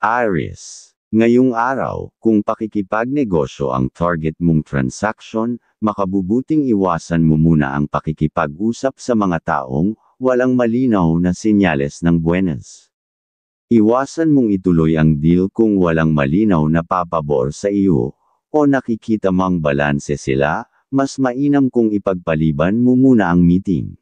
Aries. Ngayong araw, kung pakikipagnegosyo ang target mong transaction, makabubuting iwasan mo muna ang pakikipag-usap sa mga taong walang malinaw na senyales ng buenas. Iwasan mong ituloy ang deal kung walang malinaw na papabor sa iyo, o nakikita mang balanse sila, mas mainam kung ipagpaliban mo muna ang meeting.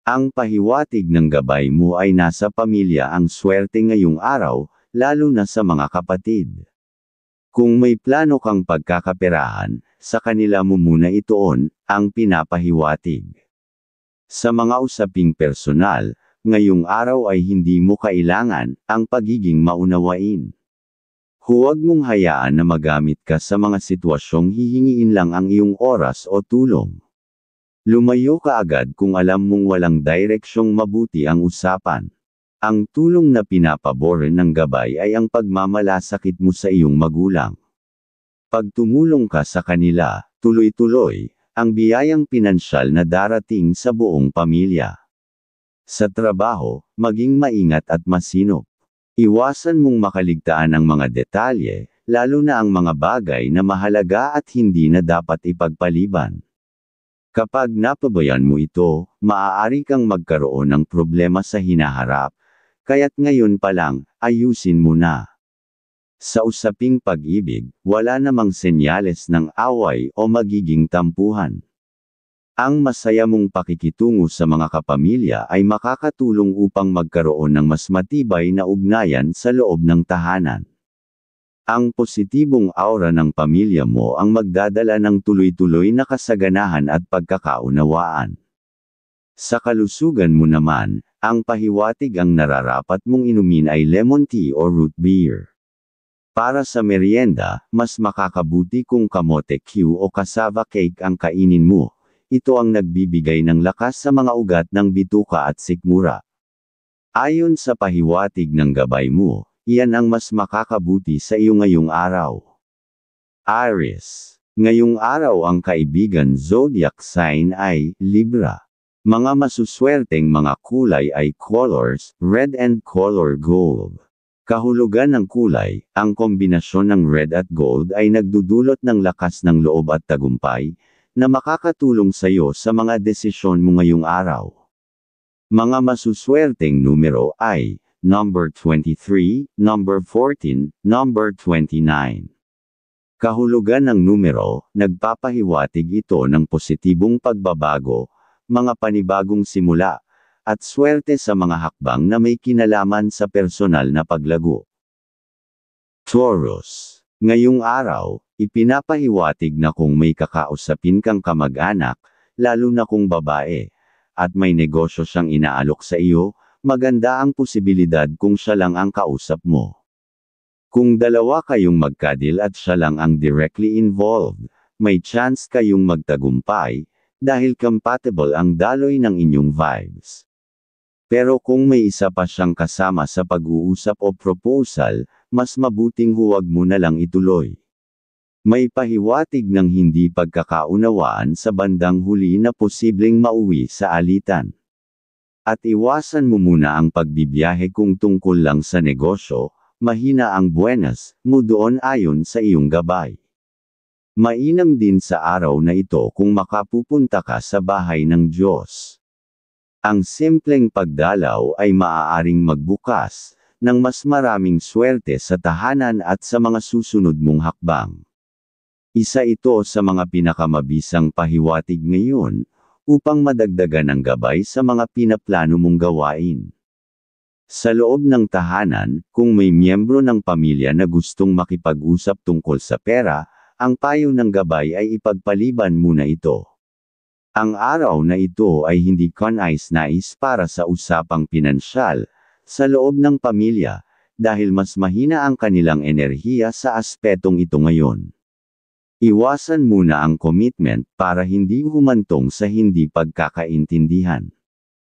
Ang pahiwatig ng gabay mo ay nasa pamilya ang swerte ngayong araw, lalo na sa mga kapatid. Kung may plano kang pagkakaperahan, sa kanila mo muna ituon ang pinapahiwatig. Sa mga usaping personal, ngayong araw ay hindi mo kailangan ang pagiging maunawain. Huwag mong hayaan na magamit ka sa mga sitwasyong hihingiin lang ang iyong oras o tulong. Lumayo ka agad kung alam mong walang direksyong mabuti ang usapan. Ang tulong na pinapabor ng gabay ay ang pagmamalasakit mo sa iyong magulang. Pag tumulong ka sa kanila, tuloy-tuloy ang biyayang pinansyal na darating sa buong pamilya. Sa trabaho, maging maingat at masinop. Iwasan mong makaligtaan ang mga detalye, lalo na ang mga bagay na mahalaga at hindi na dapat ipagpaliban. Kapag napabayaan mo ito, maaari kang magkaroon ng problema sa hinaharap, kaya't ngayon pa lang, ayusin mo na. Sa usaping pag-ibig, wala namang senyales ng away o magiging tampuhan. Ang masaya mong pakikitungo sa mga kapamilya ay makakatulong upang magkaroon ng mas matibay na ugnayan sa loob ng tahanan. Ang positibong aura ng pamilya mo ang magdadala ng tuloy-tuloy na kasaganahan at pagkakaunawaan. Sa kalusugan mo naman, ang pahiwatig ang nararapat mong inumin ay lemon tea o root beer. Para sa merienda, mas makakabuti kung kamote Q o cassava cake ang kainin mo. Ito ang nagbibigay ng lakas sa mga ugat ng bituka at sikmura. Ayon sa pahiwatig ng gabay mo, iyan ang mas makakabuti sa iyo ngayong araw. Aries. Ngayong araw ang kaibigan zodiac sign ay Libra. Mga masuswerteng mga kulay ay colors, red and color gold. Kahulugan ng kulay, ang kombinasyon ng red at gold ay nagdudulot ng lakas ng loob at tagumpay, na makakatulong sa iyo sa mga desisyon mo ngayong araw. Mga masuswerteng numero ay, number 23, number 14, number 29. Kahulugan ng numero, nagpapahiwatig ito ng positibong pagbabago, mga panibagong simula, at swerte sa mga hakbang na may kinalaman sa personal na paglago. Taurus. Ngayong araw, ipinapahiwatig na kung may kakausapin kang kamag-anak, lalo na kung babae, at may negosyo siyang inaalok sa iyo, maganda ang posibilidad kung siya lang ang kausap mo. Kung dalawa kayong magkadil at siya lang ang directly involved, may chance kayong magtagumpay, dahil compatible ang daloy ng inyong vibes. Pero kung may isa pa siyang kasama sa pag-uusap o proposal, mas mabuting huwag mo na lang ituloy. May pahiwatig ng hindi pagkakaunawaan sa bandang huli na posibleng mauwi sa alitan. At iwasan mo muna ang pagbibiyahe kung tungkol lang sa negosyo, mahina ang buenas mo doon ayon sa iyong gabay. Mainam din sa araw na ito kung makapupunta ka sa bahay ng Diyos. Ang simpleng pagdalaw ay maaaring magbukas ng mas maraming swerte sa tahanan at sa mga susunod mong hakbang. Isa ito sa mga pinakamabisang pahiwatig ngayon, upang madagdagan ang gabay sa mga pinaplano mong gawain. Sa loob ng tahanan, kung may miyembro ng pamilya na gustong makipag-usap tungkol sa pera, ang payo ng gabay ay ipagpaliban muna ito. Ang araw na ito ay hindi kanais-nais para sa usapang pinansyal, sa loob ng pamilya, dahil mas mahina ang kanilang enerhiya sa aspetong ito ngayon. Iwasan muna ang commitment para hindi humantong sa hindi pagkakaintindihan.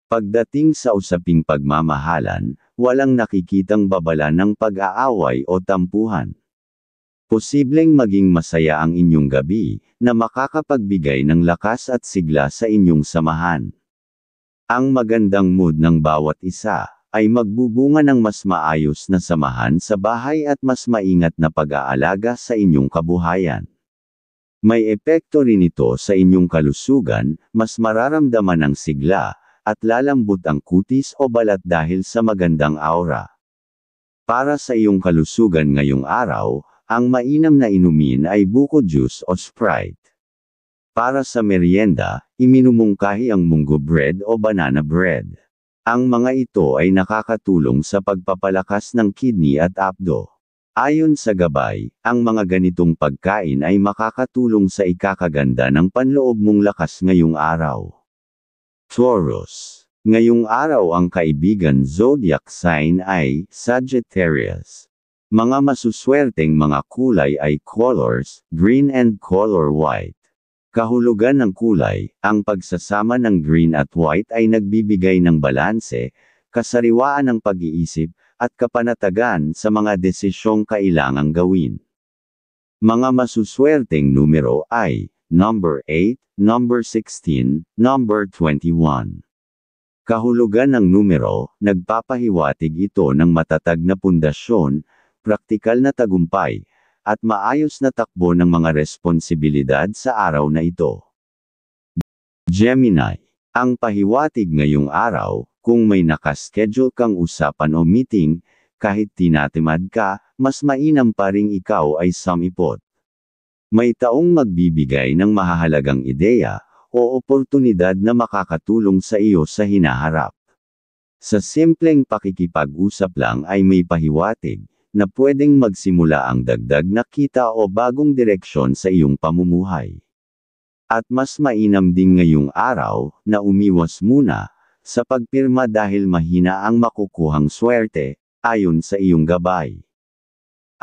Pagdating sa usaping pagmamahalan, walang nakikitang babala ng pag-aaway o tampuhan. Posibleng maging masaya ang inyong gabi, na makakapagbigay ng lakas at sigla sa inyong samahan. Ang magandang mood ng bawat isa, ay magbubunga ng mas maayos na samahan sa bahay at mas maingat na pag-aalaga sa inyong kabuhayan. May epekto rin ito sa inyong kalusugan, mas mararamdaman ang sigla, at lalambot ang kutis o balat dahil sa magandang aura. Para sa iyong kalusugan ngayong araw, ang mainam na inumin ay buko juice o Sprite. Para sa merienda, iminumungkahi ang munggo bread o banana bread. Ang mga ito ay nakakatulong sa pagpapalakas ng kidney at apdo. Ayon sa gabay, ang mga ganitong pagkain ay makakatulong sa ikakaganda ng panloob mong lakas ngayong araw. Taurus. Ngayong araw ang kaibigan zodiac sign ay Sagittarius. Mga masuswerteng mga kulay ay colors, green and color white. Kahulugan ng kulay, ang pagsasama ng green at white ay nagbibigay ng balanse, kasariwaan ng pag-iisip, at kapanatagan sa mga desisyong kailangang gawin. Mga masuswerteng numero ay, number 8, number 16, number 21. Kahulugan ng numero, nagpapahiwatig ito ng matatag na pundasyon, praktikal na tagumpay, at maayos na takbo ng mga responsibilidad sa araw na ito. Gemini. Ang pahiwatig ngayong araw, kung may nakaschedule kang usapan o meeting, kahit tinatimad ka, mas mainam pa ring ikaw ay sumipot. May taong magbibigay ng mahahalagang ideya, o oportunidad na makakatulong sa iyo sa hinaharap. Sa simpleng pakikipag-usap lang ay may pahiwatig, na pwedeng magsimula ang dagdag na kita o bagong direksyon sa iyong pamumuhay. At mas mainam din ngayong araw, na umiwas muna, sa pagpirma dahil mahina ang makukuhang swerte, ayon sa iyong gabay.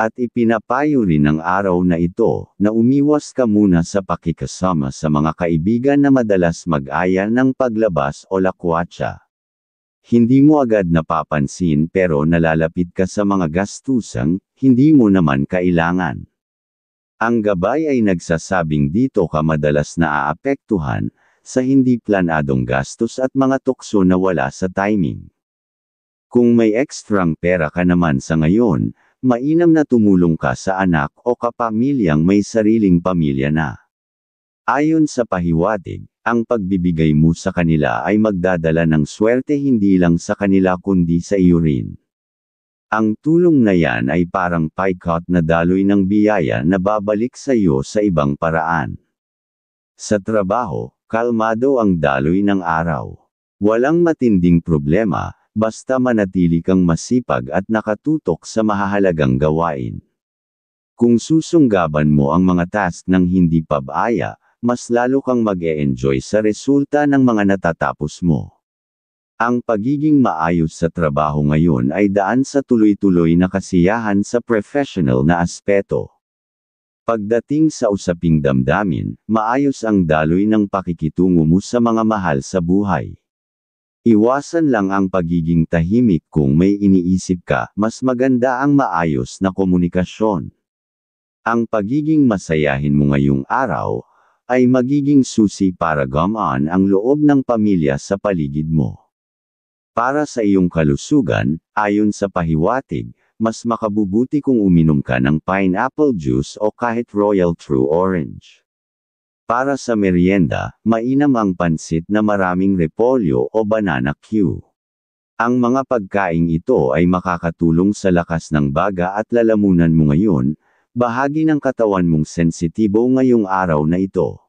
At ipinapayo rin ng araw na ito, na umiwas ka muna sa pakikasama sa mga kaibigan na madalas mag-aya ng paglabas o lakwatsa. Hindi mo agad napapansin pero nalalapit ka sa mga gastusang, hindi mo naman kailangan. Ang gabay ay nagsasabing dito ka madalas naaapektuhan, sa hindi planadong gastos at mga tukso na wala sa timing. Kung may ekstrang pera ka naman sa ngayon, mainam na tumulong ka sa anak o kapamilyang may sariling pamilya na. Ayon sa pahiwatig, ang pagbibigay mo sa kanila ay magdadala ng swerte hindi lang sa kanila kundi sa iyo rin. Ang tulong na yan ay parang paikot na daloy ng biyaya na babalik sa iyo sa ibang paraan. Sa trabaho, kalmado ang daloy ng araw. Walang matinding problema, basta manatili kang masipag at nakatutok sa mahahalagang gawain. Kung susunggaban mo ang mga task ng hindi pabaya, mas lalo kang mag-e-enjoy sa resulta ng mga natatapos mo. Ang pagiging maayos sa trabaho ngayon ay daan sa tuloy-tuloy na kasiyahan sa professional na aspeto. Pagdating sa usaping damdamin, maayos ang daloy ng pakikitungo mo sa mga mahal sa buhay. Iwasan lang ang pagiging tahimik kung may iniisip ka, mas maganda ang maayos na komunikasyon. Ang pagiging masayahin mo ngayong araw, ay magiging susi para gumaan ang loob ng pamilya sa paligid mo. Para sa iyong kalusugan, ayon sa pahiwatig, mas makabubuti kung uminom ka ng pineapple juice o kahit Royal True Orange. Para sa merienda, mainam ang pansit na maraming repolyo o banana Q. Ang mga pagkaing ito ay makakatulong sa lakas ng baga at lalamunan mo ngayon, bahagi ng katawan mong sensitibo ngayong araw na ito.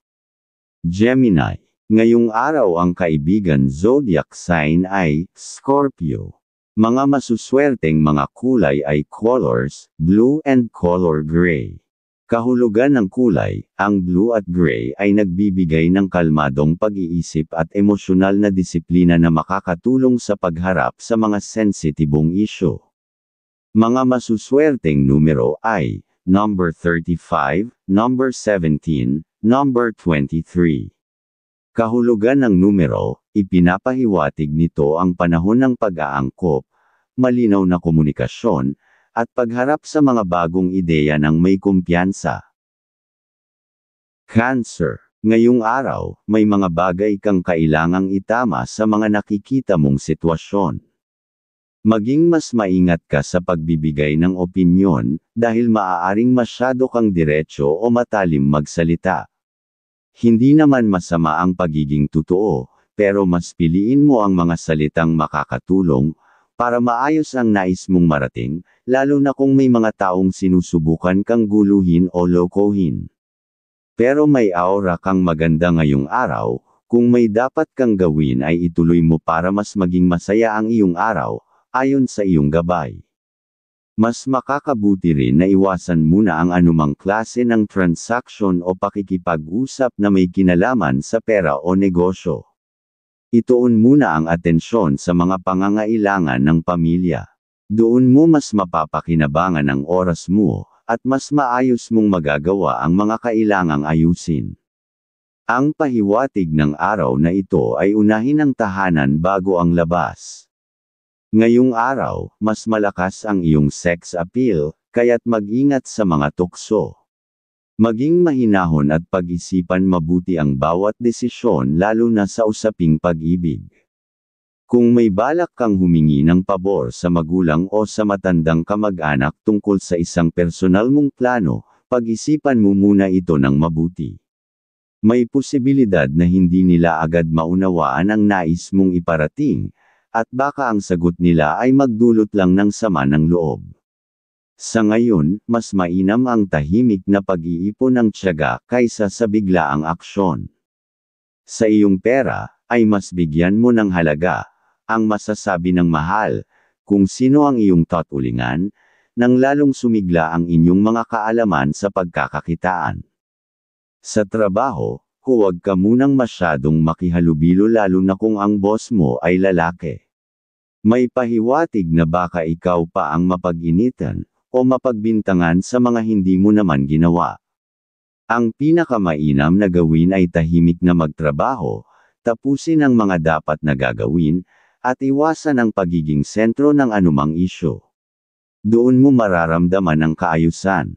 Gemini. Ngayong araw ang kaibigan zodiac sign ay Scorpio. Mga masuswerteng mga kulay ay colors, blue and color gray. Kahulugan ng kulay, ang blue at gray ay nagbibigay ng kalmadong pag-iisip at emosyonal na disiplina na makakatulong sa pagharap sa mga sensitibong isyu. Mga masuswerteng numero ay, number 35, number 17, number 23. Kahulugan ng numero, ipinapahiwatig nito ang panahon ng pag-aangkop, malinaw na komunikasyon, at pagharap sa mga bagong ideya ng may kumpiyansa. Cancer. Ngayong araw, may mga bagay kang kailangang itama sa mga nakikita mong sitwasyon. Maging mas maingat ka sa pagbibigay ng opinyon, dahil maaaring masyado kang diretso o matalim magsalita. Hindi naman masama ang pagiging totoo, pero mas piliin mo ang mga salitang makakatulong, para maayos ang nais mong marating, lalo na kung may mga taong sinusubukan kang guluhin o lokohin. Pero may aura kang maganda ngayong araw, kung may dapat kang gawin ay ituloy mo para mas maging masaya ang iyong araw, ayon sa iyong gabay. Mas makakabuti rin na iwasan muna ang anumang klase ng transaksyon o pakikipag-usap na may kinalaman sa pera o negosyo. Ituon muna ang atensyon sa mga pangangailangan ng pamilya. Doon mo mas mapapakinabangan ang oras mo, at mas maayos mong magagawa ang mga kailangang ayusin. Ang pahiwatig ng araw na ito ay unahin ang tahanan bago ang labas. Ngayong araw, mas malakas ang iyong sex appeal, kaya't mag-ingat sa mga tukso. Maging mahinahon at pag-isipan mabuti ang bawat desisyon lalo na sa usaping pag-ibig. Kung may balak kang humingi ng pabor sa magulang o sa matandang kamag-anak tungkol sa isang personal mong plano, pag-isipan mo muna ito ng mabuti. May posibilidad na hindi nila agad maunawaan ang nais mong iparating, at baka ang sagot nila ay magdulot lang ng sama ng loob. Sa ngayon, mas mainam ang tahimik na pag-iipon ng tiyaga kaysa sa biglaang aksyon. Sa iyong pera, ay mas bigyan mo ng halaga, ang masasabi ng mahal, kung sino ang iyong tatulingan, nang lalong sumigla ang inyong mga kaalaman sa pagkakakitaan. Sa trabaho, huwag ka munang masyadong makihalubilo lalo na kung ang boss mo ay lalaki. May pahiwatig na baka ikaw pa ang mapag-initan, o mapagbintangan sa mga hindi mo naman ginawa. Ang pinakamainam na gawin ay tahimik na magtrabaho, tapusin ang mga dapat na gagawin, at iwasan ang pagiging sentro ng anumang isyu. Doon mo mararamdaman ang kaayusan.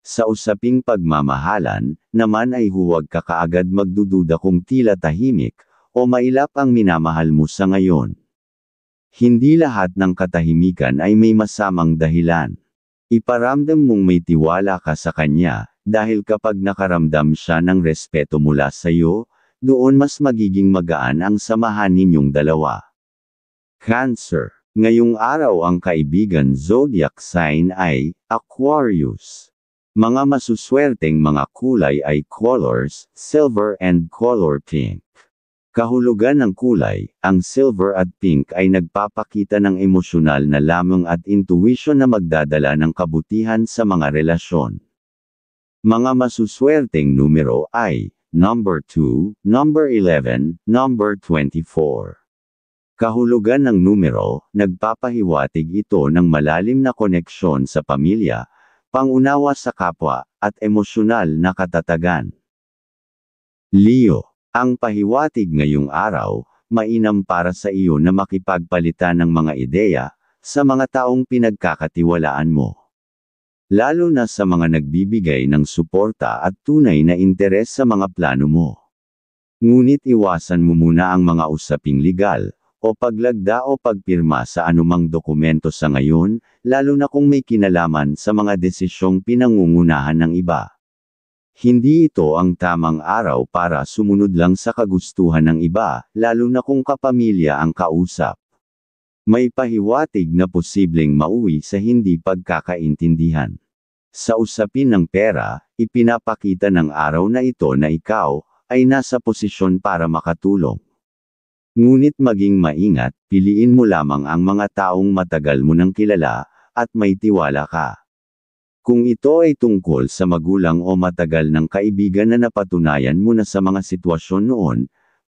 Sa usaping pagmamahalan, naman ay huwag ka kaagad magdududa kung tila tahimik, o mailap ang minamahal mo sa ngayon. Hindi lahat ng katahimikan ay may masamang dahilan. Iparamdam mong may tiwala ka sa kanya, dahil kapag nakaramdam siya ng respeto mula sa iyo, doon mas magiging magaan ang samahan ninyong dalawa. Cancer. Ngayong araw ang kaibigan zodiac sign ay Aquarius. Mga masuswerteng mga kulay ay colors, silver and color pink. Kahulugan ng kulay, ang silver at pink ay nagpapakita ng emosyonal na lamang at intuition na magdadala ng kabutihan sa mga relasyon. Mga masuswerteng numero ay number 2, number 11, number 24. Kahulugan ng numero, nagpapahiwatig ito ng malalim na koneksyon sa pamilya, pangunawa sa kapwa, at emosyonal na katatagan. Leo. Ang pahiwatig ngayong araw, mainam para sa iyo na makipagpalitan ng mga ideya, sa mga taong pinagkakatiwalaan mo. Lalo na sa mga nagbibigay ng suporta at tunay na interes sa mga plano mo. Ngunit iwasan mo muna ang mga usaping legal, o paglagda o pagpirma sa anumang dokumento sa ngayon, lalo na kung may kinalaman sa mga desisyong pinangungunahan ng iba. Hindi ito ang tamang araw para sumunod lang sa kagustuhan ng iba, lalo na kung kapamilya ang kausap. May pahiwatig na posibleng mauwi sa hindi pagkakaintindihan. Sa usapin ng pera, ipinapakita ng araw na ito na ikaw ay nasa posisyon para makatulong. Ngunit maging maingat, piliin mo lamang ang mga taong matagal mo nang kilala, at may tiwala ka. Kung ito ay tungkol sa magulang o matagal ng kaibigan na napatunayan mo na sa mga sitwasyon noon,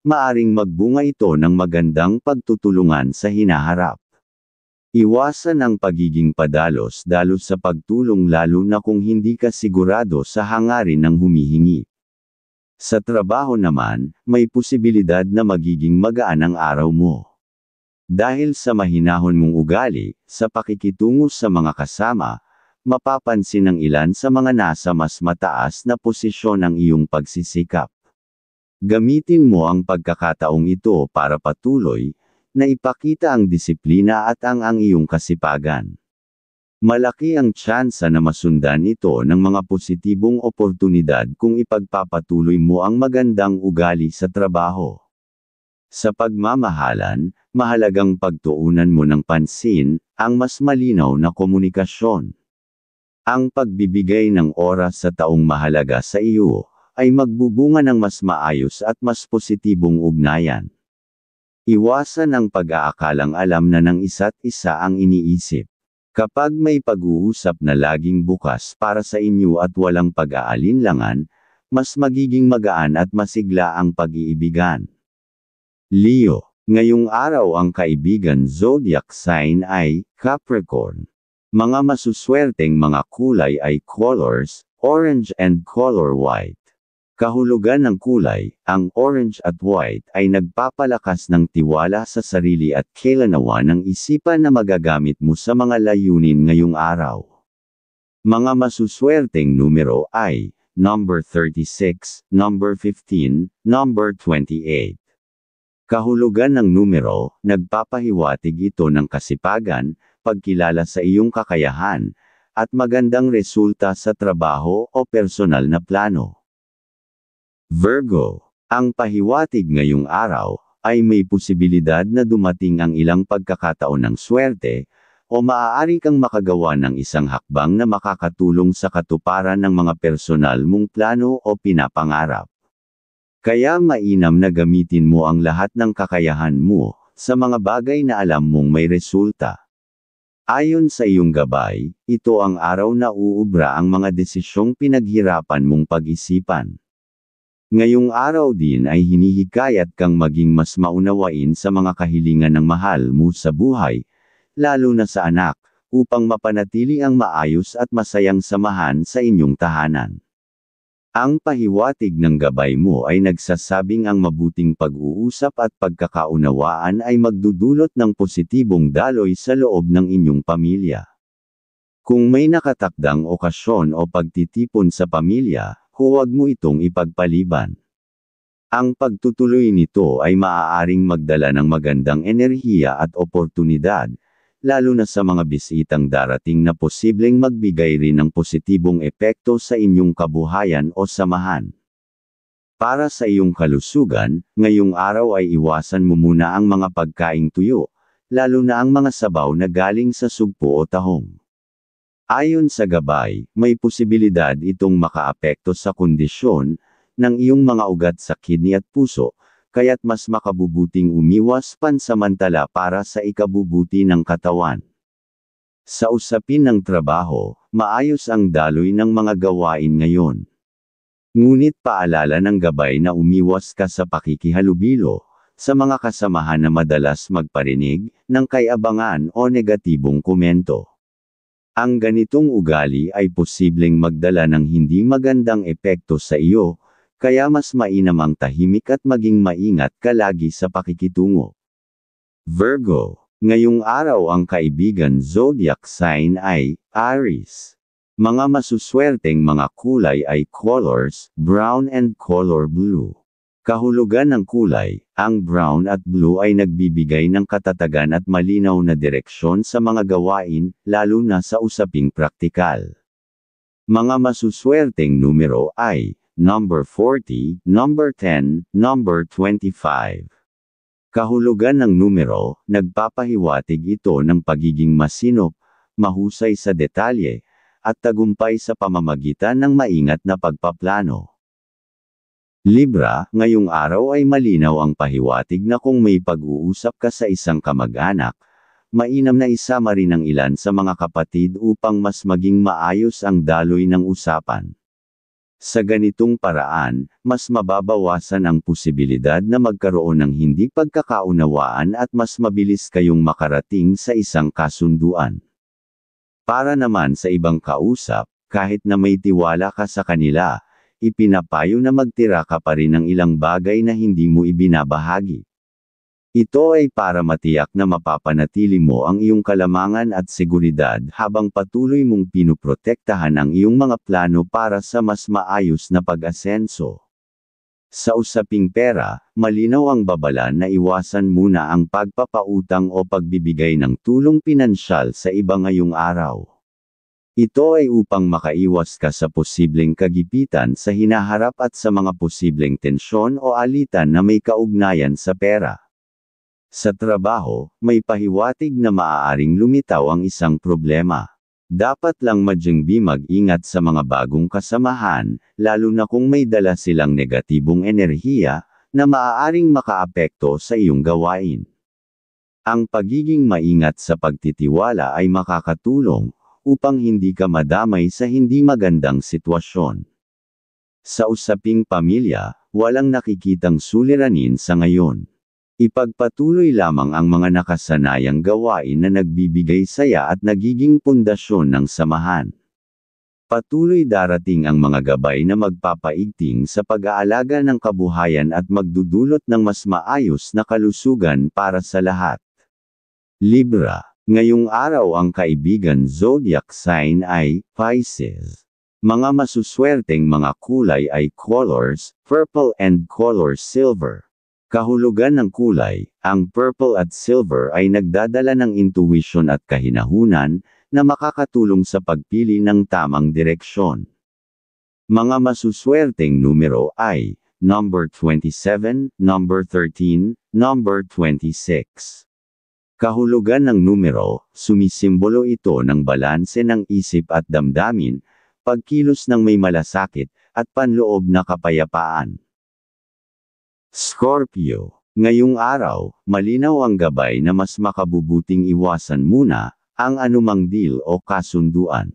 maaring magbunga ito ng magandang pagtutulungan sa hinaharap. Iwasan ang pagiging padalos-dalos sa pagtulong lalo na kung hindi ka sigurado sa hangarin ng humihingi. Sa trabaho naman, may posibilidad na magiging magaan ang araw mo. Dahil sa mahinahon mong ugali, sa pakikitungo sa mga kasama, mapapansin ng ilan sa mga nasa mas mataas na posisyon ang iyong pagsisikap. Gamitin mo ang pagkakataong ito para patuloy na ipakita ang disiplina at ang iyong kasipagan. Malaki ang tsansa na masundan ito ng mga positibong oportunidad kung ipagpapatuloy mo ang magandang ugali sa trabaho. Sa pagmamahalan, mahalagang pagtuunan mo ng pansin ang mas malinaw na komunikasyon. Ang pagbibigay ng oras sa taong mahalaga sa iyo ay magbubunga ng mas maayos at mas positibong ugnayan. Iwasan ang pag-aakalang alam na ng isa't isa ang iniisip. Kapag may pag-uusap na laging bukas para sa inyo at walang pag-aalinlangan, mas magiging magaan at masigla ang pag-iibigan. Leo, ngayong araw ang kaibigan zodiac sign ay Capricorn. Mga masuswerteng mga kulay ay colors, orange and color white. Kahulugan ng kulay, ang orange at white ay nagpapalakas ng tiwala sa sarili at kailanawan ng isipan na magagamit mo sa mga layunin ngayong araw. Mga masuswerteng numero ay number 36, number 15, number 28. Kahulugan ng numero, nagpapahiwatig ito ng kasipagan, pagkilala sa iyong kakayahan, at magandang resulta sa trabaho o personal na plano. Virgo, ang pahiwatig ngayong araw, ay may posibilidad na dumating ang ilang pagkakataon ng swerte, o maaari kang makagawa ng isang hakbang na makakatulong sa katuparan ng mga personal mong plano o pinapangarap. Kaya mainam na gamitin mo ang lahat ng kakayahan mo, sa mga bagay na alam mong may resulta. Ayon sa iyong gabay, ito ang araw na uubra ang mga desisyong pinaghirapan mong pag-isipan. Ngayong araw din ay hinihikayat kang maging mas maunawain sa mga kahilingan ng mahal mo sa buhay, lalo na sa anak, upang mapanatili ang maayos at masayang samahan sa inyong tahanan. Ang pahiwatig ng gabay mo ay nagsasabing ang mabuting pag-uusap at pagkakaunawaan ay magdudulot ng positibong daloy sa loob ng inyong pamilya. Kung may nakatakdang okasyon o pagtitipon sa pamilya, huwag mo itong ipagpaliban. Ang pagtutuloy nito ay maaaring magdala ng magandang enerhiya at oportunidad, lalo na sa mga bisitang darating na posibleng magbigay rin ng positibong epekto sa inyong kabuhayan o samahan. Para sa iyong kalusugan, ngayong araw ay iwasan mo muna ang mga pagkaing tuyo, lalo na ang mga sabaw na galing sa sugpo o tahong. Ayon sa gabay, may posibilidad itong makaapekto sa kondisyon ng iyong mga ugat sa kidney at puso, kaya't mas makabubuting umiwas pansamantala para sa ikabubuti ng katawan. Sa usapin ng trabaho, maayos ang daloy ng mga gawain ngayon. Ngunit paalala ng gabay na umiwas ka sa pakikihalubilo, sa mga kasamahan na madalas magparinig ng kay-abangan o negatibong komento. Ang ganitong ugali ay posibleng magdala ng hindi magandang epekto sa iyo, kaya mas mainam ang tahimik at maging maingat ka lagi sa pakikitungo. Virgo, ngayong araw ang kaibigan zodiac sign ay Aries. Mga masuswerteng mga kulay ay colors, brown and color blue. Kahulugan ng kulay, ang brown at blue ay nagbibigay ng katatagan at malinaw na direksyon sa mga gawain, lalo na sa usaping praktikal. Mga masuswerteng numero ay number 40, number 10, number 25. Kahulugan ng numero, nagpapahiwatig ito ng pagiging masinop, mahusay sa detalye, at tagumpay sa pamamagitan ng maingat na pagpaplano. Libra, ngayong araw ay malinaw ang pahiwatig na kung may pag-uusap ka sa isang kamag-anak, mainam na isama rin ang ilan sa mga kapatid upang mas maging maayos ang daloy ng usapan. Sa ganitong paraan, mas mababawasan ang posibilidad na magkaroon ng hindi pagkakaunawaan at mas mabilis kayong makarating sa isang kasunduan. Para naman sa ibang kausap, kahit na may tiwala ka sa kanila, ipinapayo na magtira ka pa rin ng ilang bagay na hindi mo ibinabahagi. Ito ay para matiyak na mapapanatili mo ang iyong kalamangan at seguridad habang patuloy mong pinuprotektahan ang iyong mga plano para sa mas maayos na pag-asenso. Sa usaping pera, malinaw ang babala na iwasan muna ang pagpapautang o pagbibigay ng tulong pinansyal sa iba ngayong araw. Ito ay upang makaiwas ka sa posibleng kagipitan sa hinaharap at sa mga posibleng tensyon o alitan na may kaugnayan sa pera. Sa trabaho, may pahiwatig na maaaring lumitaw ang isang problema. Dapat lang madyang mag-ingat sa mga bagong kasamahan, lalo na kung may dala silang negatibong enerhiya, na maaaring makaapekto sa iyong gawain. Ang pagiging maingat sa pagtitiwala ay makakatulong, upang hindi ka madamay sa hindi magandang sitwasyon. Sa usaping pamilya, walang nakikitang suliranin sa ngayon. Ipagpatuloy lamang ang mga nakasanayang gawain na nagbibigay saya at nagiging pundasyon ng samahan. Patuloy darating ang mga gabay na magpapaigting sa pag-aalaga ng kabuhayan at magdudulot ng mas maayos na kalusugan para sa lahat. Libra. Ngayong araw ang kaibigan zodiac sign ay Pisces. Mga masuswerteng mga kulay ay colors, purple and color silver. Kahulugan ng kulay, ang purple at silver ay nagdadala ng intuition at kahinahunan, na makakatulong sa pagpili ng tamang direksyon. Mga masuswerteng numero ay, number 27, number 13, number 26. Kahulugan ng numero, sumisimbolo ito ng balanse ng isip at damdamin, pagkilos ng may malasakit, at panloob na kapayapaan. Scorpio. Ngayong araw, malinaw ang gabay na mas makabubuting iwasan muna ang anumang deal o kasunduan.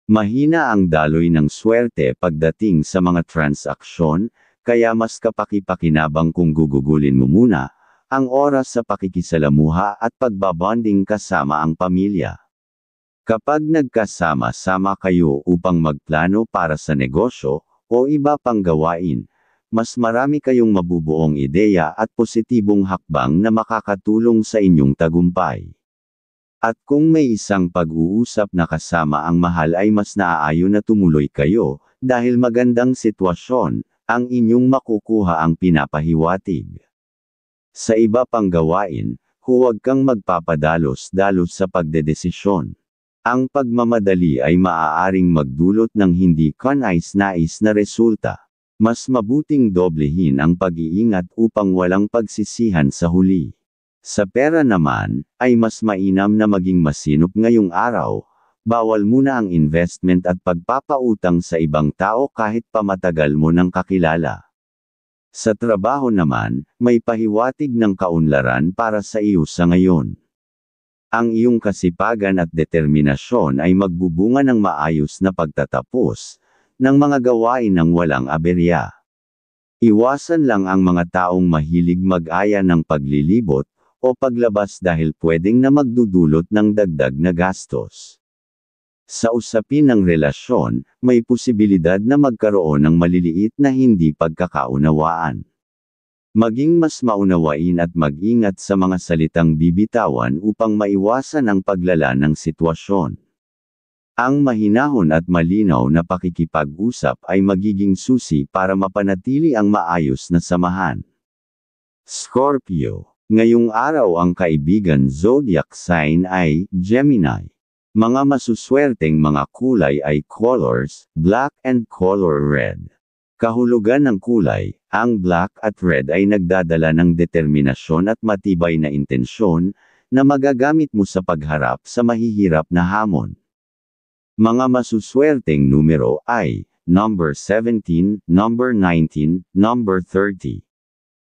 Mahina ang daloy ng swerte pagdating sa mga transaksyon, kaya mas kapaki-pakinabang kung gugugulin mo muna ang oras sa pakikisalamuha at pagbabonding kasama ang pamilya. Kapag nagkasama-sama kayo upang magplano para sa negosyo o iba pang gawain, mas marami kayong mabubuong ideya at positibong hakbang na makakatulong sa inyong tagumpay. At kung may isang pag-uusap na kasama ang mahal ay mas naaayon na tumuloy kayo, dahil magandang sitwasyon, ang inyong makukuha ang pinapahiwatig. Sa iba pang gawain, huwag kang magpapadalos-dalos sa pagdedesisyon. Ang pagmamadali ay maaaring magdulot ng hindi kanais-nais na resulta. Mas mabuting doblehin ang pag-iingat upang walang pagsisihan sa huli. Sa pera naman, ay mas mainam na maging masinop ngayong araw, bawal muna ang investment at pagpapautang sa ibang tao kahit pa matagal mo nang kakilala. Sa trabaho naman, may pahiwatig ng kaunlaran para sa iyo sa ngayon. Ang iyong kasipagan at determinasyon ay magbubunga ng maayos na pagtatapos ng mga gawain ng walang aberya. Iwasan lang ang mga taong mahilig mag-aya ng paglilibot o paglabas dahil pwedeng na magdudulot ng dagdag na gastos. Sa usapin ng relasyon, may posibilidad na magkaroon ng maliliit na hindi pagkakaunawaan. Maging mas maunawain at mag-ingat sa mga salitang bibitawan upang maiwasan ang paglala ng sitwasyon. Ang mahinahon at malinaw na pakikipag-usap ay magiging susi para mapanatili ang maayos na samahan. Scorpio. Ngayong araw ang kaibigan zodiac sign ay Gemini. Mga masuswerteng mga kulay ay colors, black and color red. Kahulugan ng kulay, ang black at red ay nagdadala ng determinasyon at matibay na intensyon, na magagamit mo sa pagharap sa mahihirap na hamon. Mga masuswerteng numero ay, number 17, number 19, number 30.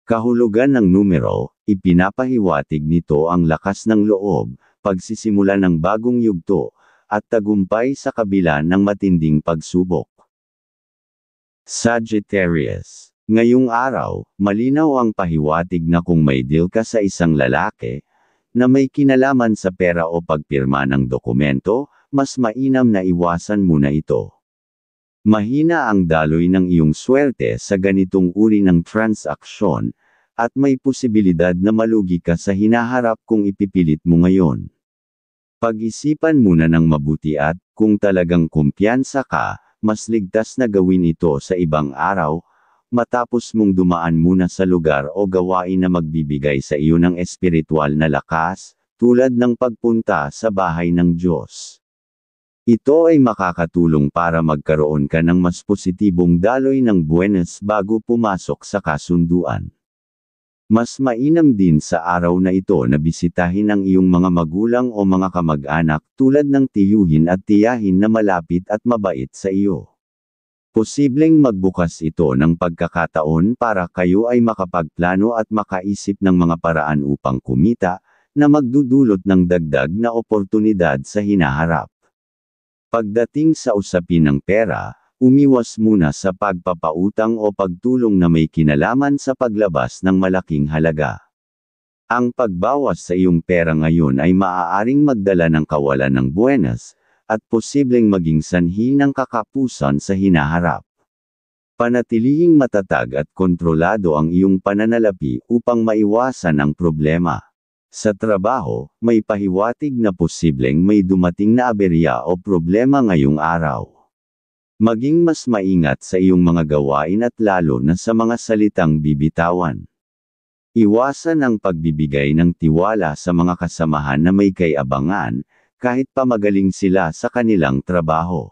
Kahulugan ng numero, ipinapahiwatig nito ang lakas ng loob, pagsisimula ng bagong yugto, at tagumpay sa kabila ng matinding pagsubok. Sagittarius. Ngayong araw, malinaw ang pahiwatig na kung may deal ka sa isang lalaki, na may kinalaman sa pera o pagpirma ng dokumento, mas mainam na iwasan muna ito. Mahina ang daloy ng iyong swerte sa ganitong uri ng transaksyon, at may posibilidad na malugi ka sa hinaharap kung ipipilit mo ngayon. Pag-isipan muna ng mabuti at, kung talagang kumpiyansa ka, mas ligtas na gawin ito sa ibang araw, matapos mong dumaan muna sa lugar o gawain na magbibigay sa iyo ng espiritual na lakas, tulad ng pagpunta sa bahay ng Diyos. Ito ay makakatulong para magkaroon ka ng mas positibong daloy ng buwenas bago pumasok sa kasunduan. Mas mainam din sa araw na ito na bisitahin ang iyong mga magulang o mga kamag-anak tulad ng tiyuhin at tiyahin na malapit at mabait sa iyo. Posibleng magbukas ito ng pagkakataon para kayo ay makapagplano at makaisip ng mga paraan upang kumita, na magdudulot ng dagdag na oportunidad sa hinaharap. Pagdating sa usapin ng pera, umiwas muna sa pagpapautang o pagtulong na may kinalaman sa paglabas ng malaking halaga. Ang pagbawas sa iyong pera ngayon ay maaaring magdala ng kawalan ng buwenas, at posibleng maging sanhi ng kakapusan sa hinaharap. Panatilihing matatag at kontrolado ang iyong pananalapi upang maiwasan ang problema. Sa trabaho, may pahiwatig na posibleng may dumating na aberya o problema ngayong araw. Maging mas maingat sa iyong mga gawain at lalo na sa mga salitang bibitawan. Iwasan ang pagbibigay ng tiwala sa mga kasamahan na may kay-abangan, kahit pa magaling sila sa kanilang trabaho.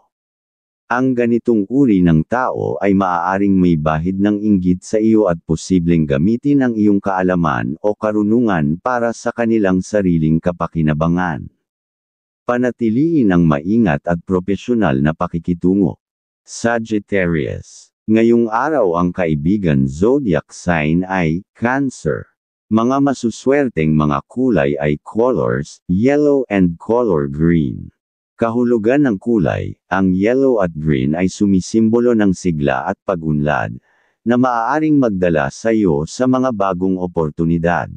Ang ganitong uri ng tao ay maaaring may bahid ng inggit sa iyo at posibleng gamitin ang iyong kaalaman o karunungan para sa kanilang sariling kapakinabangan. Panatilihin ang maingat at propesyonal na pakikitungo. Sagittarius. Ngayong araw ang kaibigan zodiac sign ay Cancer. Mga masuswerteng mga kulay ay colors, yellow and color green. Kahulugan ng kulay, ang yellow at green ay sumisimbolo ng sigla at pag-unlad, na maaaring magdala sa iyo sa mga bagong oportunidad.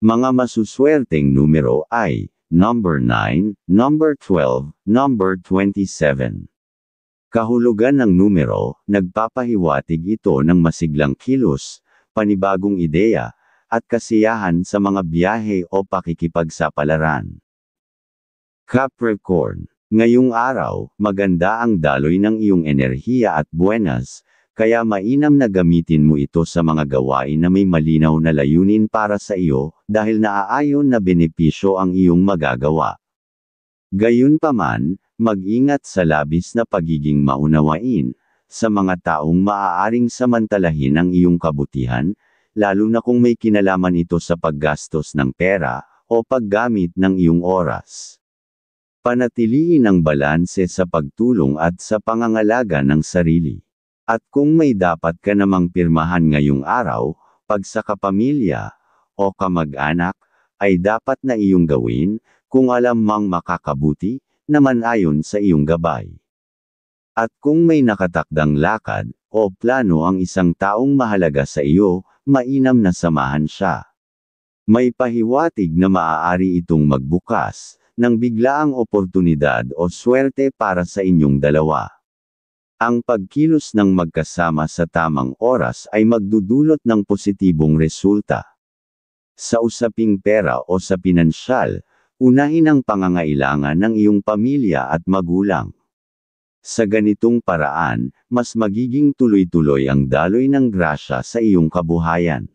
Mga masuswerteng numero ay, number 9, number 12, number 27. Kahulugan ng numero, nagpapahiwatig ito ng masiglang kilos, panibagong ideya, at kasiyahan sa mga biyahe o pakikipagsapalaran. Capricorn. Ngayong araw, maganda ang daloy ng iyong enerhiya at buwenas, kaya mainam na gamitin mo ito sa mga gawain na may malinaw na layunin para sa iyo, dahil naaayon na benepisyo ang iyong magagawa. Gayunpaman, mag-ingat sa labis na pagiging maunawain, sa mga taong maaaring samantalahin ang iyong kabutihan, lalo na kung may kinalaman ito sa paggastos ng pera, o paggamit ng iyong oras. Panatilihin ang balanse sa pagtulong at sa pangangalaga ng sarili. At kung may dapat ka namang pirmahan ngayong araw, pag sa kapamilya, o kamag-anak, ay dapat na iyong gawin, kung alam mang makakabuti, naman ayon sa iyong gabay. At kung may nakatakdang lakad, o plano ang isang taong mahalaga sa iyo, mainam na samahan siya. May pahiwatig na maaari itong magbukas, ng biglaang oportunidad o swerte para sa inyong dalawa. Ang pagkilos ng magkasama sa tamang oras ay magdudulot ng positibong resulta. Sa usaping pera o sa pinansyal, unahin ang pangangailangan ng iyong pamilya at magulang. Sa ganitong paraan, mas magiging tuloy-tuloy ang daloy ng grasya sa iyong kabuhayan.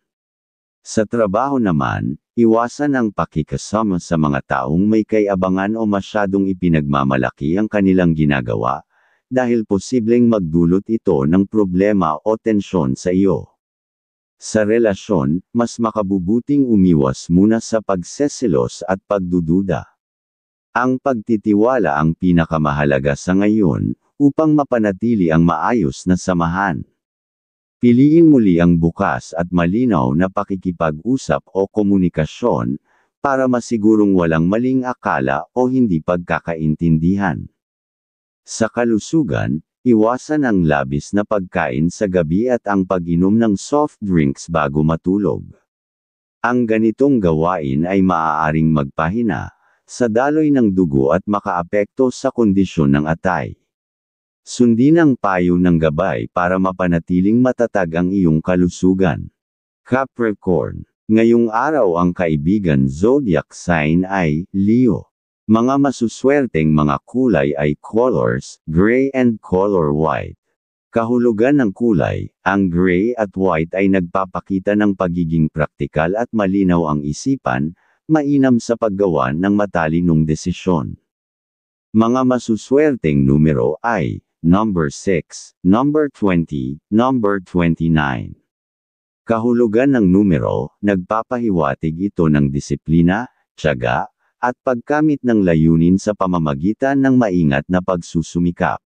Sa trabaho naman, iwasan ang pakikasama sa mga taong may kay-abangan o masyadong ipinagmamalaki ang kanilang ginagawa, dahil posibleng magdulot ito ng problema o tensyon sa iyo. Sa relasyon, mas makabubuting umiwas muna sa pagseselos at pagdududa. Ang pagtitiwala ang pinakamahalaga sa ngayon, upang mapanatili ang maayos na samahan. Piliin muli ang bukas at malinaw na pakikipag-usap o komunikasyon, para masigurong walang maling akala o hindi pagkakaintindihan. Sa kalusugan, iwasan ang labis na pagkain sa gabi at ang pag-inom ng soft drinks bago matulog. Ang ganitong gawain ay maaaring magpahina sa daloy ng dugo at makaapekto sa kondisyon ng atay. Sundin ang payo ng gabay para mapanatiling matatag ang iyong kalusugan. Capricorn. Ngayong araw ang kaibigan zodiac sign ay Leo. Mga masuswerteng mga kulay ay colors, gray and color white. Kahulugan ng kulay, ang gray at white ay nagpapakita ng pagiging praktikal at malinaw ang isipan, mainam sa paggawa ng matalinong desisyon. Mga masuswerteng numero ay, number 6, number 20, number 29. Kahulugan ng numero, nagpapahiwatig ito ng disiplina, tiyaga, at pagkamit ng layunin sa pamamagitan ng maingat na pagsusumikap.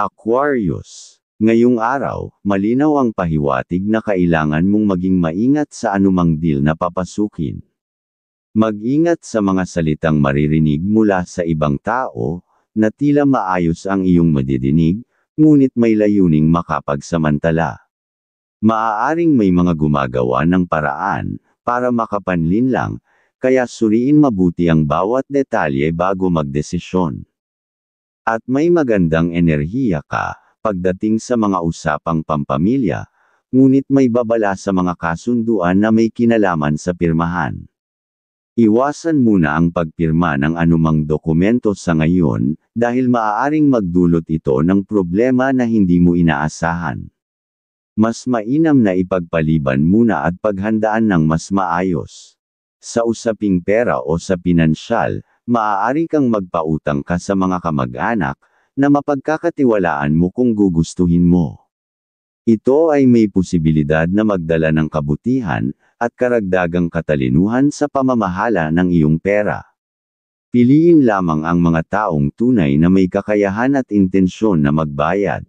Aquarius. Ngayong araw, malinaw ang pahiwatig na kailangan mong maging maingat sa anumang deal na papasukin. Mag-ingat sa mga salitang maririnig mula sa ibang tao, na tila maayos ang iyong madidinig, ngunit may layuning makapagsamantala. Maaaring may mga gumagawa ng paraan, para makapanlinlang, kaya suriin mabuti ang bawat detalye bago magdesisyon. At may magandang enerhiya ka, pagdating sa mga usapang pampamilya, ngunit may babala sa mga kasunduan na may kinalaman sa pirmahan. Iwasan muna ang pagpirma ng anumang dokumento sa ngayon, dahil maaaring magdulot ito ng problema na hindi mo inaasahan. Mas mainam na ipagpaliban muna at paghandaan ng mas maayos. Sa usaping pera o sa pinansyal, maaari kang magpautang ka sa mga kamag-anak, na mapagkakatiwalaan mo kung gugustuhin mo. Ito ay may posibilidad na magdala ng kabutihan, at karagdagang katalinuhan sa pamamahala ng iyong pera. Piliin lamang ang mga taong tunay na may kakayahan at intensyon na magbayad.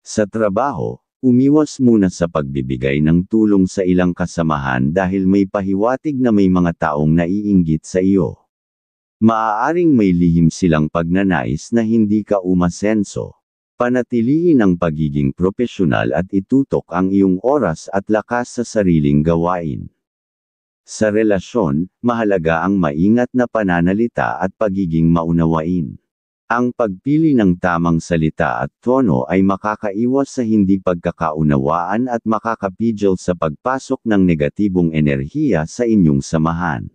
Sa trabaho, umiwas muna sa pagbibigay ng tulong sa ilang kasamahan dahil may pahiwatig na may mga taong naiinggit sa iyo. Maaaring may lihim silang pagnanais na hindi ka umasenso. Panatilihin ang pagiging propesyonal at itutok ang iyong oras at lakas sa sariling gawain. Sa relasyon, mahalaga ang maingat na pananalita at pagiging maunawain. Ang pagpili ng tamang salita at tono ay makakaiwas sa hindi pagkakaunawaan at makakapigil sa pagpasok ng negatibong enerhiya sa inyong samahan.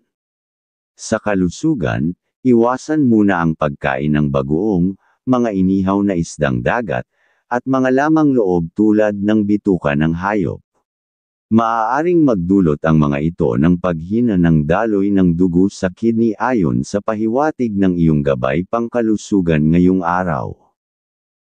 Sa kalusugan, iwasan muna ang pagkain ng bagoong, mga inihaw na isdang dagat, at mga lamang loob tulad ng bituka ng hayop. Maaaring magdulot ang mga ito ng paghina ng daloy ng dugo sa kidney ayon sa pahiwatig ng iyong gabay pangkalusugan ngayong araw.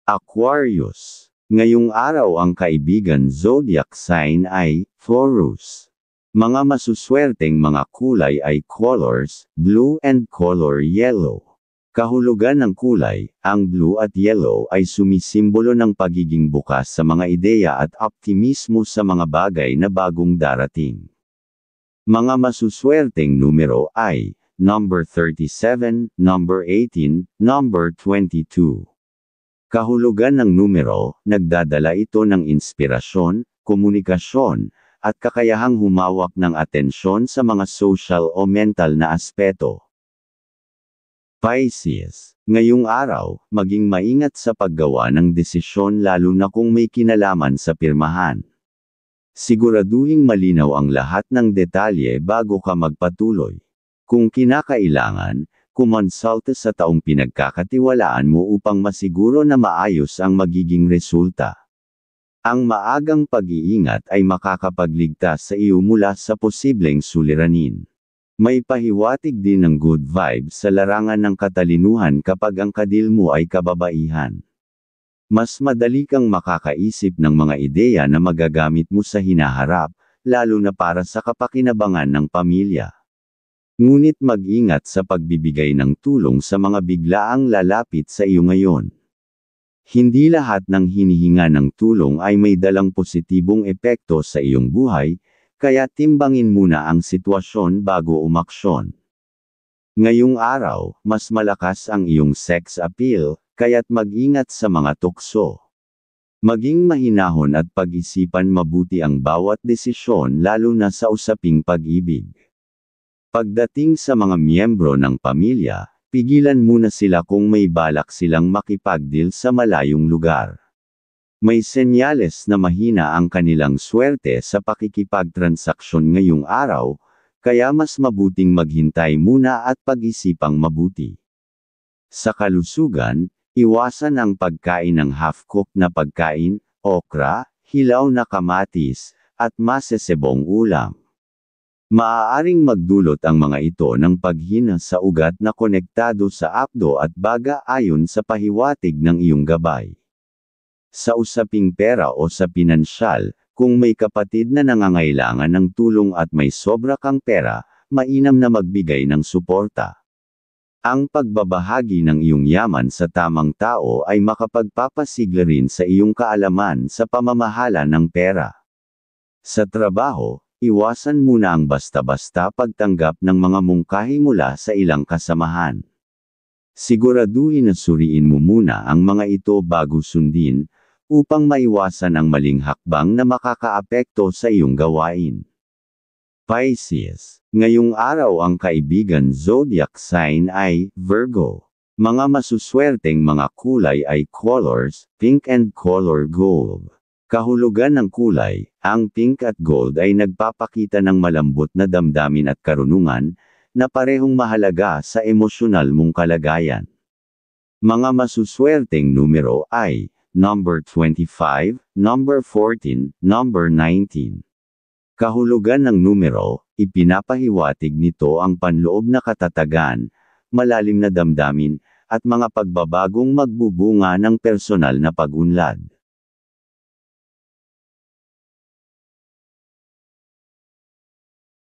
Aquarius. Ngayong araw ang kaibigan zodiac sign ay Taurus. Mga masuswerteng mga kulay ay colors, blue and color yellow. Kahulugan ng kulay, ang blue at yellow ay sumisimbolo ng pagiging bukas sa mga ideya at optimismo sa mga bagay na bagong darating. Mga masuswerteng numero ay, number 37, number 18, number 22. Kahulugan ng numero, nagdadala ito ng inspirasyon, komunikasyon, at kakayahang humawak ng atensyon sa mga social o mental na aspeto. Pisces. Ngayong araw, maging maingat sa paggawa ng desisyon lalo na kung may kinalaman sa pirmahan. Siguraduhing malinaw ang lahat ng detalye bago ka magpatuloy. Kung kinakailangan, kumonsulta sa taong pinagkakatiwalaan mo upang masiguro na maayos ang magiging resulta. Ang maagang pag-iingat ay makakapagligtas sa iyo mula sa posibleng suliranin. May pahiwatig din ng good vibes sa larangan ng katalinuhan kapag ang kadil mo ay kababaihan. Mas madali kang makakaisip ng mga ideya na magagamit mo sa hinaharap, lalo na para sa kapakinabangan ng pamilya. Ngunit mag-ingat sa pagbibigay ng tulong sa mga biglaang lalapit sa iyo ngayon. Hindi lahat ng hinihinga ng tulong ay may dalang positibong epekto sa iyong buhay, kaya timbangin muna ang sitwasyon bago umaksyon. Ngayong araw, mas malakas ang iyong sex appeal, kaya't mag-ingat sa mga tukso. Maging mahinahon at pag-isipan mabuti ang bawat desisyon lalo na sa usaping pag-ibig. Pagdating sa mga miyembro ng pamilya, pigilan muna sila kung may balak silang makipagdeal sa malayong lugar. May senyales na mahina ang kanilang swerte sa pakikipagtransaksyon ngayong araw, kaya mas mabuting maghintay muna at pag-isipang mabuti. Sa kalusugan, Iwasan ang pagkain ng half-cooked na pagkain, okra, hilaw na kamatis, at masesebong ulam. Maaaring magdulot ang mga ito ng paghina sa ugat na konektado sa apdo at baga ayon sa pahiwatig ng iyong gabay. Sa usaping pera o sa pinansyal, kung may kapatid na nangangailangan ng tulong at may sobra kang pera, mainam na magbigay ng suporta. Ang pagbabahagi ng iyong yaman sa tamang tao ay makapagpapasigla rin sa iyong kaalaman sa pamamahala ng pera. Sa trabaho, iwasan muna ang basta-basta pagtanggap ng mga mungkahi mula sa ilang kasamahan. Siguraduhin na suriin mo muna ang mga ito bago sundin, upang maiwasan ang maling hakbang na makakaapekto sa iyong gawain. Pisces. Ngayong araw ang kaibigan zodiac sign ay Virgo. Mga masuswerteng mga kulay ay colors, pink and color gold. Kahulugan ng kulay, ang pink at gold ay nagpapakita ng malambot na damdamin at karunungan, na parehong mahalaga sa emosyonal mong kalagayan. Mga masuswerteng numero ay, number 25, number 14, number 19. Kahulugan ng numero, ipinapahiwatig nito ang panloob na katatagan, malalim na damdamin, at mga pagbabagong magbubunga ng personal na pag-unlad.